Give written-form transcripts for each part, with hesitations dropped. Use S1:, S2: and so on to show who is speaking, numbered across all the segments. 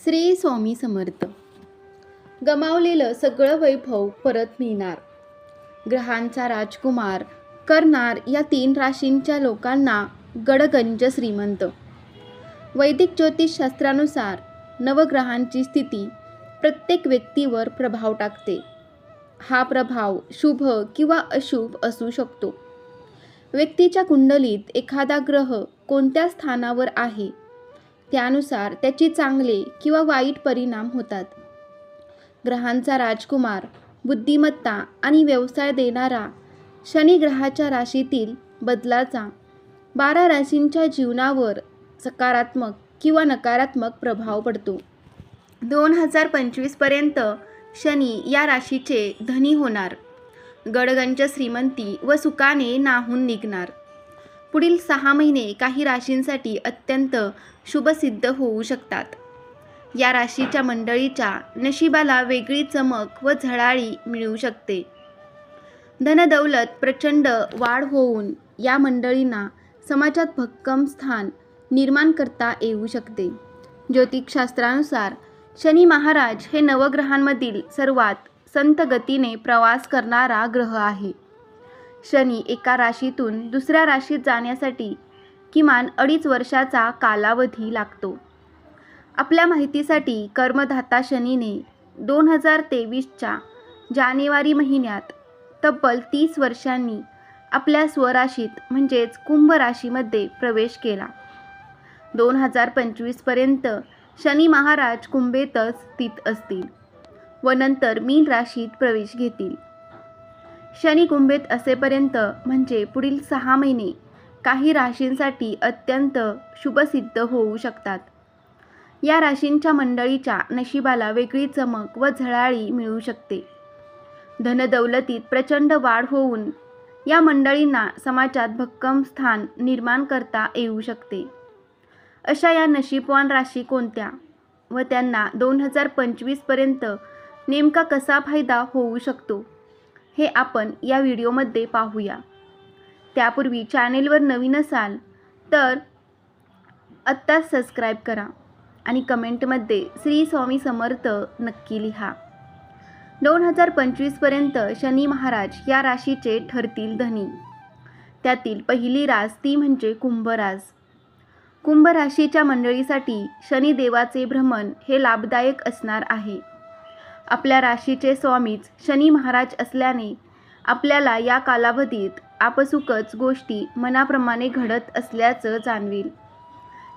S1: श्री स्वामी समर्थ. गमावलेलं सगळं वैभव परत मिळणार. ग्रहांचा राजकुमार करणार या 3 राशींच्या लोकांना गडगंज श्रीमंत. वैदिक ज्योतिषशास्त्रानुसार नवग्रहांची स्थिती प्रत्येक व्यक्तीवर प्रभाव टाकते. हा प्रभाव शुभ किंवा अशुभ असू शकतो. व्यक्तीच्या कुंडलीत एखादा ग्रह कोणत्या स्थानावर आहे त्यानुसार त्याची चांगले किंवा वाईट परिणाम होतात. ग्रहांचा राजकुमार, बुद्धिमत्ता आणि व्यवसाय देणारा शनी ग्रहाच्या राशीतील बदलाचा 12 राशींच्या जीवनावर सकारात्मक किंवा नकारात्मक प्रभाव पडतो. 2025 पर्यंत शनी या राशीचे धनी होणार. गडगंज श्रीमंती व सुखाने नाहून निघणार. पुढील 6 महिने काही राशींसाठी अत्यंत शुभसिद्ध होऊ शकतात. या राशीच्या मंडळीच्या नशिबाला वेगळी चमक व झळाळी मिळू शकते. धनदौलत प्रचंड वाढ होऊन या मंडळींना समाजात भक्कम स्थान निर्माण करता येऊ शकते. ज्योतिषशास्त्रानुसार शनी महाराज हे नवग्रहांमधील सर्वात संत गतीने प्रवास करणारा ग्रह आहे. शनी एका राशीतून दुसऱ्या राशीत जाण्यासाठी किमान 2.5 वर्षाचा कालावधी लागतो. आपल्या माहितीसाठी कर्मधाता शनीने 2023च्या जानेवारी महिन्यात तब्बल 30 वर्षांनी आपल्या स्वराशीत म्हणजेच कुंभ राशीमध्ये प्रवेश केला. 2025 पर्यंत शनी महाराज कुंभेतच स्थित असतील व नंतर मीन राशीत प्रवेश घेतील. शनी कुंभेत असेपर्यंत म्हणजे पुढील 6 महिने काही राशींसाठी अत्यंत शुभसिद्ध होऊ शकतात. या राशींच्या मंडळीच्या नशिबाला वेगळी चमक व झळाळी मिळू शकते. धनदौलतीत प्रचंड वाढ होऊन या मंडळींना समाजात भक्कम स्थान निर्माण करता येऊ शकते. अशा या नशीबवान राशी कोणत्या व त्यांना 2025 पर्यंत नेमका कसा फायदा होऊ शकतो हे आपण या व्हिडिओमध्ये पाहूया. त्यापूर्वी चॅनेलवर नवीन असाल तर आत्ताच सबस्क्राईब करा आणि कमेंटमध्ये श्री स्वामी समर्थ नक्की लिहा. 2025 पर्यंत शनी महाराज या राशीचे ठरतील धनी. त्यातील पहिली रास ती म्हणजे कुंभ रास. कुंभ राशीच्या मंडळीसाठी शनिदेवाचे भ्रमण हे लाभदायक असणार आहे. आपल्या राशीचे स्वामीच शनी महाराज असल्याने आपल्याला या कालावधीत आपसुकच गोष्टी मनाप्रमाणे घडत असल्याचं जाणवेल.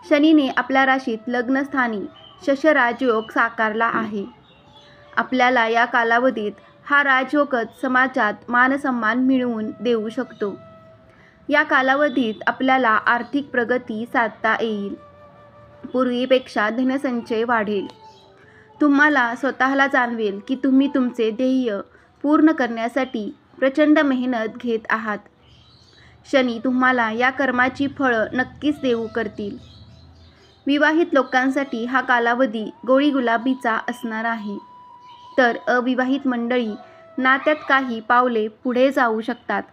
S1: शनीने आपल्या राशीत लग्नस्थानी शश राजयोग साकारला आहे. आपल्याला या कालावधीत हा राजयोगच समाजात मानसन्मान मिळवून देऊ शकतो. या कालावधीत आपल्याला आर्थिक प्रगती साधता येईल. पूर्वीपेक्षा धनसंचय वाढेल. तुम्हाला स्वतःला जाणवेल की तुम्ही तुमचे ध्येय पूर्ण करण्यासाठी प्रचंड मेहनत घेत आहात. शनी तुम्हाला या कर्माची फळं नक्कीच देऊ करतील. विवाहित लोकांसाठी हा कालावधी गोळी गुलाबीचा असणार आहे. तर अविवाहित मंडळी नात्यात काही पावले पुढे जाऊ शकतात.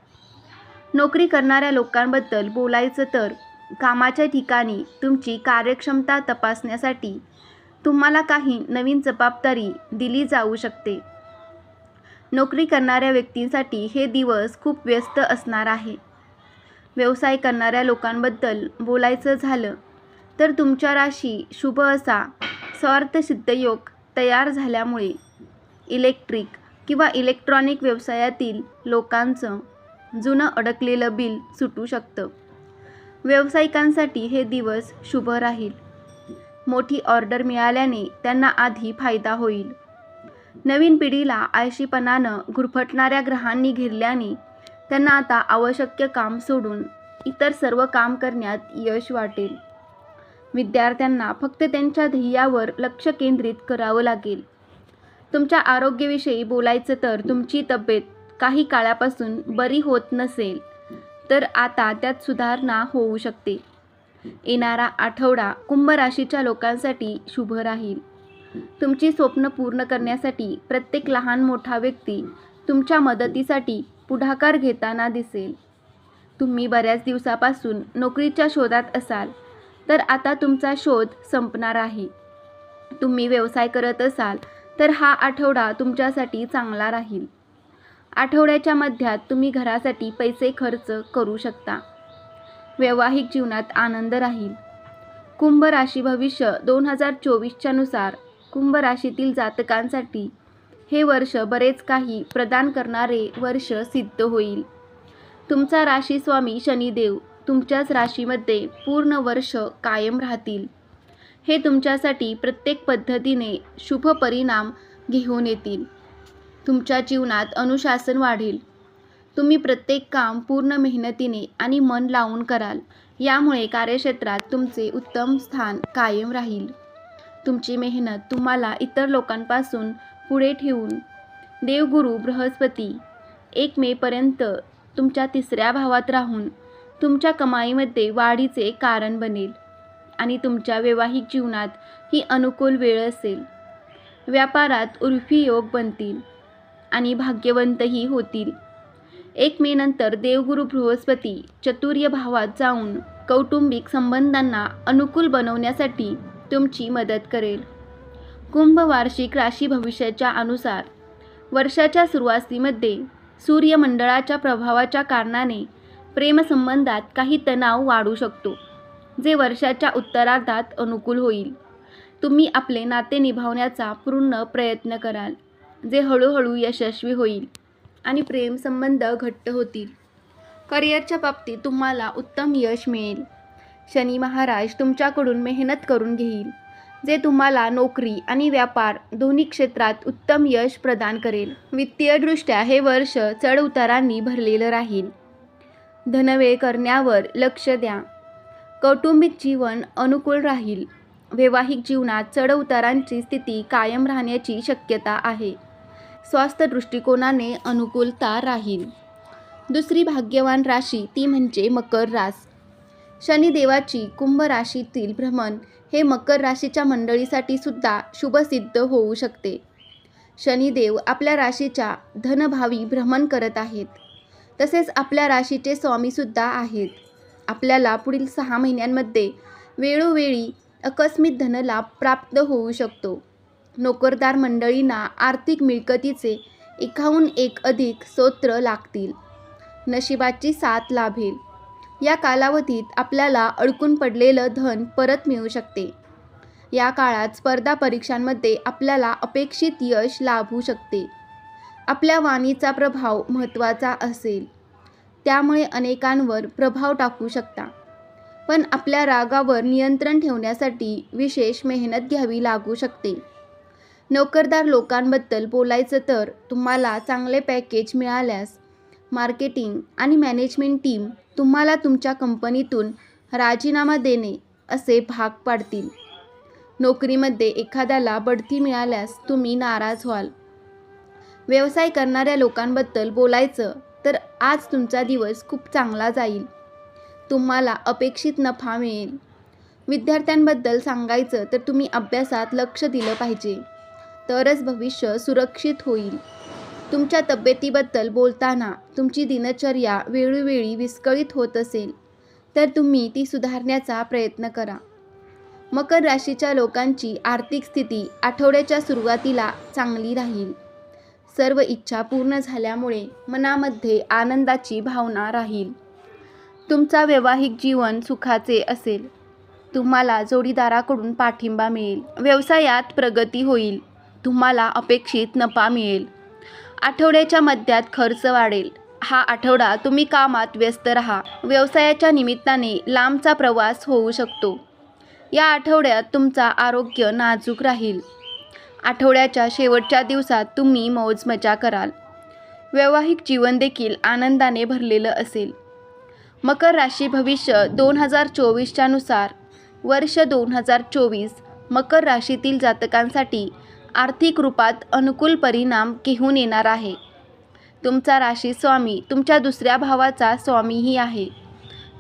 S1: नोकरी करणाऱ्या लोकांबद्दल बोलायचं तर कामाच्या ठिकाणी तुमची कार्यक्षमता तपासण्यासाठी तुम्हाला काही नवीन जबाबदारी दिली जाऊ शकते. नोकरी करणाऱ्या व्यक्तींसाठी हे दिवस खूप व्यस्त असणार आहे. व्यवसाय करणाऱ्या लोकांबद्दल बोलायचं झालं तर तुमच्या राशी शुभ असा स्वार्थसिद्ध योग तयार झाल्यामुळे इलेक्ट्रिक किंवा इलेक्ट्रॉनिक व्यवसायातील लोकांचं जुनं अडकलेलं बिल सुटू शकतं. व्यावसायिकांसाठी हे दिवस शुभ राहील. मोठी ऑर्डर मिळाल्याने त्यांना आधी फायदा होईल. नवीन पिढीला आळशीपणानं गुरफटणाऱ्या ग्रहांनी घेरल्याने त्यांना आता आवश्यक काम सोडून इतर सर्व काम करण्यात यश वाटेल. विद्यार्थ्यांना फक्त त्यांच्या ध्येयावर लक्ष केंद्रित करावं लागेल. तुमच्या आरोग्याविषयी बोलायचं तर तुमची तब्येत काही काळापासून बरी होत नसेल तर आता त्यात सुधारणा होऊ शकते. येणारा आठवडा कुंभ राशीच्या लोकांसाठी शुभ राहील. तुमची स्वप्न पूर्ण करण्यासाठी प्रत्येक लहान मोठा व्यक्ती तुमच्या मदतीसाठी पुढाकार घेताना दिसेल. तुम्ही बऱ्याच दिवसापासून नोकरीच्या शोधात असाल तर आता तुमचा शोध संपणार आहे. तुम्ही व्यवसाय करत असाल तर हा आठवडा तुमच्यासाठी चांगला राहील. आठवड्याच्या मध्यात तुम्ही घरासाठी पैसे खर्च करू शकता. वैवाहिक जीवनात आनंद राहील. कुंभ राशी भविष्य 2024च्या नुसार कुंभ राशीतील जातकांसाठी हे वर्ष बरेच काही प्रदान करणारे वर्ष सिद्ध होईल. तुमचा राशी स्वामी शनिदेव तुमच्याच राशीमध्ये पूर्ण वर्ष कायम राहतील. हे तुमच्यासाठी प्रत्येक पद्धतीने शुभ परिणाम घेऊन येतील. तुमच्या जीवनात अनुशासन वाढेल. तुम्ही प्रत्येक काम पूर्ण मेहनतीने आणि मन लावून कराल. यामुळे कार्यक्षेत्रात तुमचे उत्तम स्थान कायम राहील. तुमची मेहनत तुम्हाला इतर लोकांपासून पुढे ठेवून देवगुरु बृहस्पती 1 मेपर्यंत तुमच्या 3ऱ्या भावात राहून तुमच्या कमाईमध्ये वाढीचे कारण बनेल आणि तुमच्या वैवाहिक जीवनात ही अनुकूल वेळ असेल. व्यापारात उर्फी योग बनतील आणि भाग्यवंतही होतील. 1 मे नंतर देवगुरु बृहस्पती चतुर्य भावात जाऊन कौटुंबिक संबंधांना अनुकूल बनवण्यासाठी तुमची मदत करेल. कुंभ वार्षिक राशी भविष्याच्या अनुसार वर्षाच्या सुरुवातीमध्ये सूर्यमंडळाच्या प्रभावाच्या कारणाने प्रेमसंबंधात काही तणाव वाढू शकतो, जे वर्षाच्या उत्तरार्धात अनुकूल होईल. तुम्ही आपले नाते निभावण्याचा पूर्ण प्रयत्न कराल, जे हळूहळू यशस्वी होईल आणि प्रेमसंबंध घट्ट होतील. करिअरच्या बाबतीत तुम्हाला उत्तम यश मिळेल. शनी महाराज तुमच्याकडून मेहनत करून घेईल, जे तुम्हाला नोकरी आणि व्यापार दोन्ही क्षेत्रात उत्तम यश प्रदान करेल. वित्तीयदृष्ट्या हे वर्ष चढउतारांनी भरलेलं राहील. धनव्यय करण्यावर लक्ष द्या. कौटुंबिक जीवन अनुकूल राहील. वैवाहिक जीवनात चढउतारांची स्थिती कायम राहण्याची शक्यता आहे. स्वास्थ्य दृष्टिकोनाने अनुकूलता राहील. दुसरी भाग्यवान राशी ती म्हणजे मकर रास. शनिदेवाची कुंभ राशीतील भ्रमण हे मकर राशीच्या मंडळीसाठी सुद्धा शुभसिद्ध होऊ शकते. शनिदेव आपल्या राशीच्या धनभावी भ्रमण करत आहेत. तसेच आपल्या राशीचे स्वामीसुद्धा आहेत. आपल्याला पुढील 6 महिन्यांमध्ये वेळोवेळी आकस्मिक धनलाभ प्राप्त होऊ शकतो. नोकरदार मंडळींना आर्थिक मिळकतीचे एकाहून एक अधिक स्तोत्र लागतील. नशिबाची साथ लाभेल. या कालावधीत आपल्याला अडकून पडलेलं धन परत मिळू शकते. या काळात स्पर्धा परीक्षांमध्ये आपल्याला अपेक्षित यश लाभू शकते. आपल्या वाणीचा प्रभाव महत्त्वाचा असेल, त्यामुळे अनेकांवर प्रभाव टाकू शकता. पण आपल्या रागावर नियंत्रण ठेवण्यासाठी विशेष मेहनत घ्यावी लागू शकते. नोकरदार लोकांबद्दल बोलायचं तर तुम्हाला चांगले पॅकेज मिळाल्यास मार्केटिंग आणि मॅनेजमेंट टीम तुम्हाला तुमच्या कंपनीतून राजीनामा देणे असे भाग पाडतील. नोकरीमध्ये एखाद्याला बढती मिळाल्यास तुम्ही नाराज व्हाल. व्यवसाय करणाऱ्या लोकांबद्दल बोलायचं तर आज तुमचा दिवस खूप चांगला जाईल. तुम्हाला अपेक्षित नफा मिळेल. विद्यार्थ्यांबद्दल सांगायचं तर तुम्ही अभ्यासात लक्ष दिलं पाहिजे, तरच भविष्य सुरक्षित होईल. तुमच्या तब्येतीबद्दल बोलताना तुमची दिनचर्या वेळोवेळी विस्कळीत होत असेल तर तुम्ही ती सुधारण्याचा प्रयत्न करा. मकर राशीच्या लोकांची आर्थिक स्थिती आठवड्याच्या सुरुवातीला चांगली राहील. सर्व इच्छा पूर्ण झाल्यामुळे मनामध्ये आनंदाची भावना राहील. तुमचा वैवाहिक जीवन सुखाचे असेल. तुम्हाला जोडीदाराकडून पाठिंबा मिळेल. व्यवसायात प्रगती होईल. तुम्हाला अपेक्षित नफा मिळेल. आठवड्याच्या मध्यात खर्च वाढेल. हा आठवडा तुम्ही कामात व्यस्त राहा. व्यवसायाच्या निमित्ताने लांबचा प्रवास होऊ शकतो. या आठवड्यात तुमचा आरोग्य नाजूक राहील. आठवड्याच्या शेवटच्या दिवसात तुम्ही मौज मजा कराल. वैवाहिक जीवन देखील आनंदाने भरलेलं असेल. मकर राशी भविष्य 2024च्या नुसार वर्ष 2024 मकर राशीतील जातकांसाठी आर्थिक रूपात अनुकूल परिणाम घेऊन येणार आहे. तुमचा राशी स्वामी तुमच्या 2ऱ्या भावाचा स्वामीही आहे.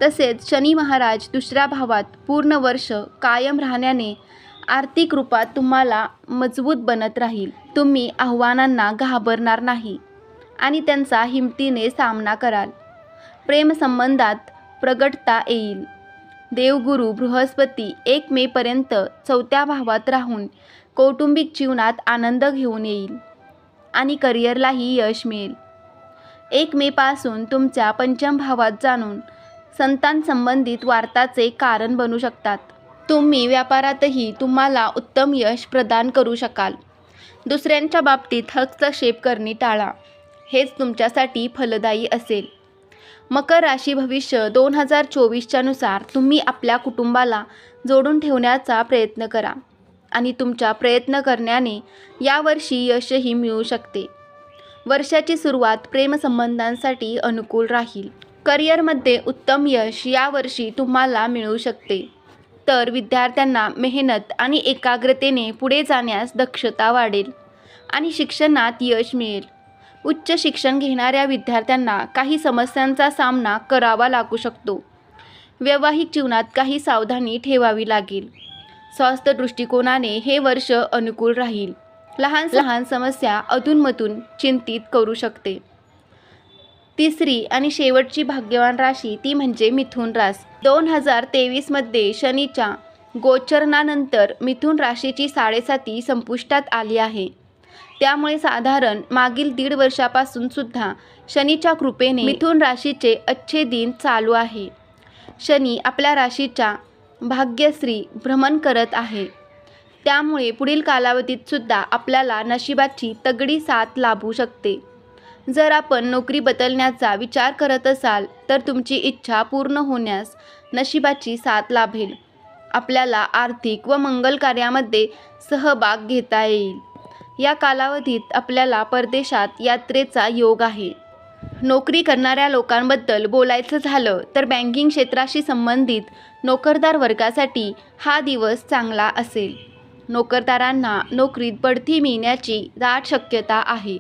S1: तसेच शनी महाराज 2ऱ्या भावात पूर्ण वर्ष कायम राहण्याने आर्थिक रूपात तुम्हाला मजबूत बनत राहील. तुम्ही आव्हानांना घाबरणार नाही आणि त्यांचा हिमतीने सामना कराल. प्रेमसंबंधात प्रगटता येईल. देवगुरु बृहस्पती 1 मेपर्यंत 4थ्या भावात राहून कौटुंबिक जीवनात आनंद घेऊन येईल आणि करिअरलाही यश मिळेल. 1 मेपासून तुमच्या पंचम भावात जाणून संतान संबंधित वार्ताचे कारण बनू शकतात. तुम्ही व्यापारातही तुम्हाला उत्तम यश प्रदान करू शकाल. दुसऱ्यांच्या बाबतीत हस्तक्षेप करणे टाळा. हेच तुमच्यासाठी फलदायी असेल. मकर राशी भविष्य 2024च्या नुसार तुम्ही आपल्या कुटुंबाला जोडून ठेवण्याचा प्रयत्न करा आणि तुमच्या प्रयत्न करण्याने यावर्षी यशही मिळू शकते. वर्षाची सुरुवात प्रेमसंबंधांसाठी अनुकूल राहील. करिअरमध्ये उत्तम यश यावर्षी तुम्हाला मिळू शकते. तर विद्यार्थ्यांना मेहनत आणि एकाग्रतेने पुढे जाण्यास दक्षता वाढेल आणि शिक्षणात यश मिळेल. उच्च शिक्षण घेणाऱ्या विद्यार्थ्यांना काही समस्यांचा सामना करावा लागू शकतो. वैवाहिक जीवनात काही सावधानी ठेवावी लागेल. स्वास्थ्य दृष्टिकोनाने हे वर्ष अनुकूल राहील. लहान लहान समस्या अधूनमधून चिंतित करू शकते. तिसरी आणि शेवटची भाग्यवान राशी ती म्हणजे मिथुन रास. 2023मध्ये शनीच्या गोचरणानंतर मिथुन राशीची साडेसाती संपुष्टात आली आहे. त्यामुळे साधारण मागील 1.5 वर्षापासून सुद्धा शनीच्या कृपेने मिथुन राशीचे अच्छे दिन चालू आहे. शनी आपल्या राशीच्या भाग्यश्री भ्रमण करत आहे. त्यामुळे पुढील कालावधीत सुद्धा आपल्याला नशिबाची तगडी साथ लाभू शकते. जर आपण नोकरी बदलण्याचा विचार करत असाल तर तुमची इच्छा पूर्ण होण्यास नशिबाची साथ लाभेल. आपल्याला आर्थिक व मंगल कार्यामध्ये सहभाग घेता येईल. या कालावधीत आपल्याला परदेशात यात्रेचा योग आहे. नोकरी करणाऱ्या लोकांबद्दल बोलायचं झालं तर बँकिंग क्षेत्राशी संबंधित नोकरदार वर्गासाठी हा दिवस चांगला असेल. नोकरदारांना नोकरीत बढती मिळण्याची दाट शक्यता आहे.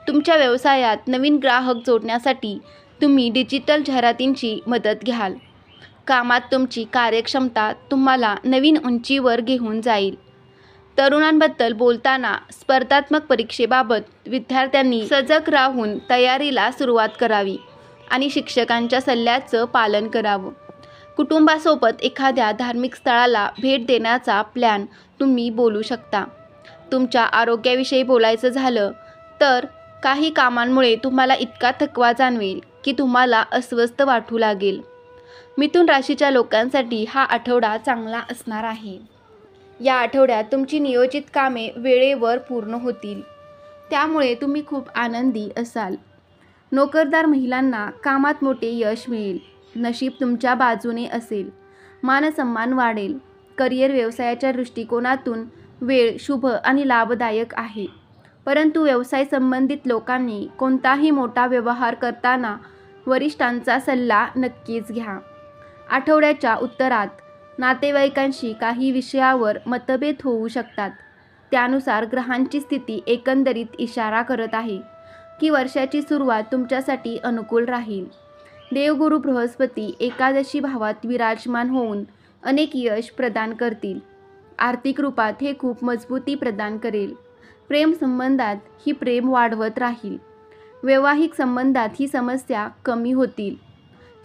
S1: तुमच्या व्यवसायात नवीन ग्राहक जोडण्यासाठी तुम्ही डिजिटल जाहिरातींची मदत घ्याल. कामात तुमची कार्यक्षमता तुम्हाला नवीन उंचीवर घेऊन जाईल. तरुणांबद्दल बोलताना स्पर्धात्मक परीक्षेबाबत विद्यार्थ्यांनी सजग राहून तयारीला सुरुवात करावी आणि शिक्षकांच्या सल्ल्याचं पालन करावं. कुटुंबासोबत एखाद्या धार्मिक स्थळाला भेट देण्याचा प्लॅन तुम्ही बोलू शकता. तुमच्या आरोग्याविषयी बोलायचं झालं तर काही कामांमुळे तुम्हाला इतका थकवा जाणवेल की तुम्हाला अस्वस्थ वाटू लागेल. मिथुन राशीच्या लोकांसाठी हा आठवडा चांगला असणार आहे. या आठवड्यात तुमची नियोजित कामे वेळेवर पूर्ण होतील. त्यामुळे तुम्ही खूप आनंदी असाल. नोकरदार महिलांना कामात मोठे यश मिळेल. नशीब तुमच्या बाजूने असेल. मानसन्मान वाढेल. करिअर व्यवसायाच्या दृष्टिकोनातून वेळ शुभ आणि लाभदायक आहे. परंतु व्यवसाय संबंधित लोकांनी कोणताही मोठा व्यवहार करताना वरिष्ठांचा सल्ला नक्कीच घ्या. आठवड्याच्या उत्तरात नातेवाईकांशी काही विषयावर मतभेद होऊ शकतात. त्यानुसार ग्रहांची स्थिती एकंदरीत इशारा करत आहे की वर्षाची सुरुवात तुमच्यासाठी अनुकूल राहील. देवगुरु बृहस्पती एकादशी भावात विराजमान होऊन अनेक यश प्रदान करतील. आर्थिक रूपात हे खूप मजबूती प्रदान करेल. प्रेम संबंधात ही प्रेम वाढवत राहील. वैवाहिक संबंधात ही समस्या कमी होतील.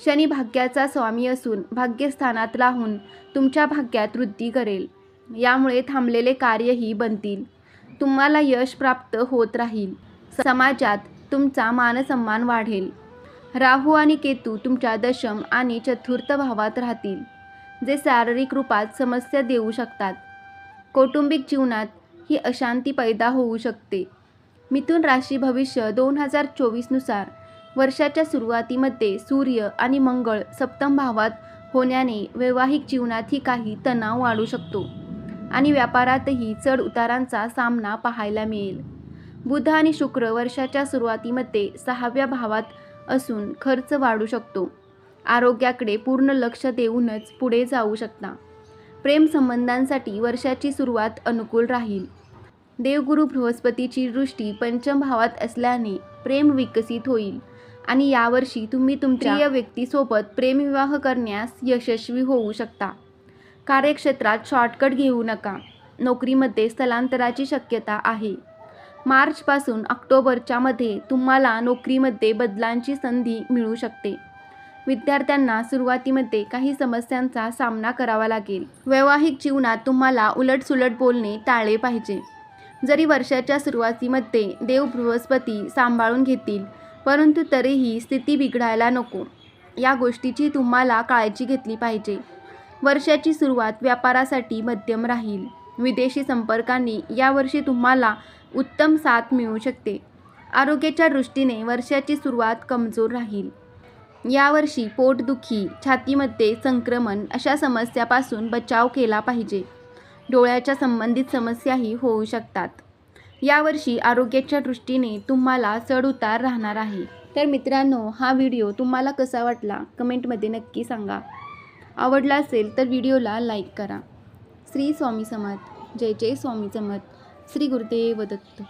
S1: शनी भाग्याचा स्वामी असून भाग्यस्थानात राहून तुमच्या भाग्यात वृद्धी करेल. यामुळे थांबलेले कार्यही बनतील. तुम्हाला यश प्राप्त होत राहील. समाजात तुमचा मानसन्मान वाढेल. राहू आणि केतू तुमच्या दशम आणि चतुर्थ भावात राहतील, जे शारीरिक रूपात समस्या देऊ शकतात. कौटुंबिक जीवनात ही अशांती पैदा होऊ शकते. मिथुन राशी भविष्य 2024 नुसार वर्षाच्या सुरुवातीमध्ये सूर्य आणि मंगळ सप्तम भावात होण्याने वैवाहिक जीवनातही काही तणाव वाढू शकतो आणि व्यापारातही चढ उतारांचा सामना पाहायला मिळेल. बुध आणि शुक्र वर्षाच्या सुरुवातीमध्ये 6व्या भावात असून खर्च वाढू शकतो. आरोग्याकडे पूर्ण लक्ष देऊनच पुढे जाऊ शकता. प्रेम संबंधांसाठी वर्षाची सुरुवात अनुकूल राहील. देवगुरु बृहस्पतीची दृष्टी पंचम भावात असल्याने प्रेम विकसित होईल आणि यावर्षी तुम्ही तुमच्या प्रिय व्यक्तीसोबत प्रेमविवाह करण्यास यशस्वी होऊ शकता. कार्यक्षेत्रात शॉर्टकट घेऊ नका. नोकरीमध्ये स्थलांतराची शक्यता आहे. मार्चपासून ऑक्टोबरच्या मध्ये तुम्हाला नोकरीमध्ये बदलांची संधी मिळू शकते. विद्यार्थ्यांना सुरुवातीमध्ये काही समस्यांचा सामना करावा लागेल. वैवाहिक जीवनात तुम्हाला उलटसुलट बोलणे टाळले पाहिजे. जरी वर्षाच्या सुरुवातीमध्ये देव बृहस्पती सांभाळून घेतील, परंतु तरीही स्थिती बिघडायला नको, या गोष्टीची तुम्हाला काळजी घेतली पाहिजे. वर्षाची सुरुवात व्यापारासाठी मध्यम राहील. विदेशी संपर्कांनी यावर्षी तुम्हाला उत्तम साथ मिळू शकते. आरोग्याच्या दृष्टीने वर्षाची सुरुवात कमजोर राहील. यावर्षी पोटदुखी, छातीमध्ये संक्रमण अशा समस्यापासून बचाव केला पाहिजे. डोळ्याच्या संबंधित समस्याही होऊ शकतात. यावर्षी आरोग्याच्या दृष्टीने तुम्हाला चढ-उतार राहणार आहे. तर मित्रांनो, हा व्हिडिओ तुम्हाला कसा वाटला कमेंटमध्ये नक्की सांगा. आवडला असेल तर व्हिडिओला लाईक करा. श्री स्वामी समर्थ. जय जय स्वामी समर्थ. श्री गुरुदेव दत्त.